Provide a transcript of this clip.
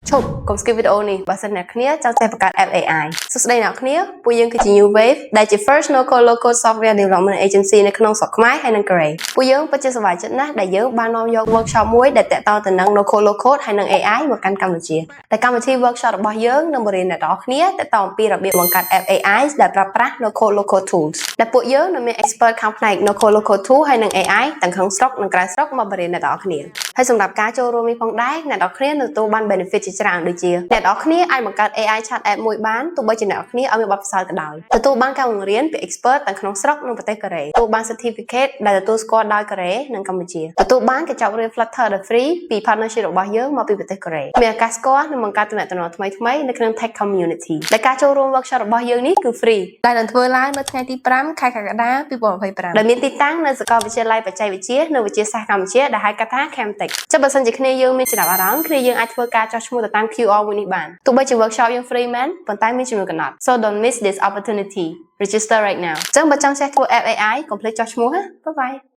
ឈប់កុំ skip វីដេអូនេះបើសិនអ្នកគ្នាចង់ចេះបង្កើត app AI សួស្តីអ្នកគ្នាពួកយើងគឺជា New Wave ដែលជា first no code low code software development agency នៅក្នុងស្រុកខ្មែរហើយនិងកូរ៉េពួកយើងពិតជាសប្បាយចិត្តណាស់ដែលយើងបាននាំយក workshop មួយដែលតាក់ទងទៅនឹង no code low code ហើយនិង AI មកកាន់កម្ពុជាតែកម្មវិធី workshop របស់យើងនឹងបរៀនអ្នកទាំងអស់គ្នាតាក់ទងអំពីរបៀបបង្កើត app AI ដែលប្រើប្រាស់ no code low code tools ដែលពួកយើងនឹងមាន expert ខាងផ្នែក no code low code tool ហើយនិង AI ទាំងក្នុងស្រុកនិងក្រៅស្រុកមកបរៀនអ្នកទាំងអស់គ្នាហើយសម្រាប់ការចូលរួមនេះផងដែរអ្នកទាំងអស់គ្នានឹងទទួលបាន benefit ជាច្រើនដូចជាអ្នកទាំងអស់គ្នាអាចបង្កើត AI chat app មួយបានទោះបីជាអ្នកទាំងអស់គ្នាអត់មានបទពិសោធន៍ក៏ដោយទទួលបានការបង្រៀនពី expert ទាំងក្នុងស្រុកនិងប្រទេសកូរ៉េទទួលបាន certificate ដែលទទួលស្គាល់ដោយកូរ៉េនិងកម្ពុជាទទួលបានកញ្ចប់រៀន Flutter ដែល free ពី partnership របស់យើងមកពីប្រទេសកូរ៉េមានឱកាសស្គាល់និងបង្កើតទំនាក់ទំនងថ្មីៗនៅក្នុង tech community ដែលការចូលរួម workshop របស់យើងនេះគឺ free ដែលនឹងធ្វើឡើងនៅថ្ងៃទី5ខែកក្កដា2025ដែលមានទីតាំងនៅសាកលវិទ្យាល័យបច្ចេកវិទ្យានិងវិទ្យាសាស្ត្រកម្ពុជាដែលហៅកាត់ថា Camtech ចុះបើសិនជាគ្នាយើងមានចំណាប់អារម្មណ៍គ្នាយើងអាចធ្វើការចុះឈ្មោះទៅតាម QR មួយនេះបានទោះបីជា workshop យើង free មែនប៉ុន្តែមានចំនួនកំណត់ so don't miss this opportunity register right now ចឹងបើចង់ចេះធ្វើ app AI កុំភ្លេចចុះឈ្មោះណា bye bye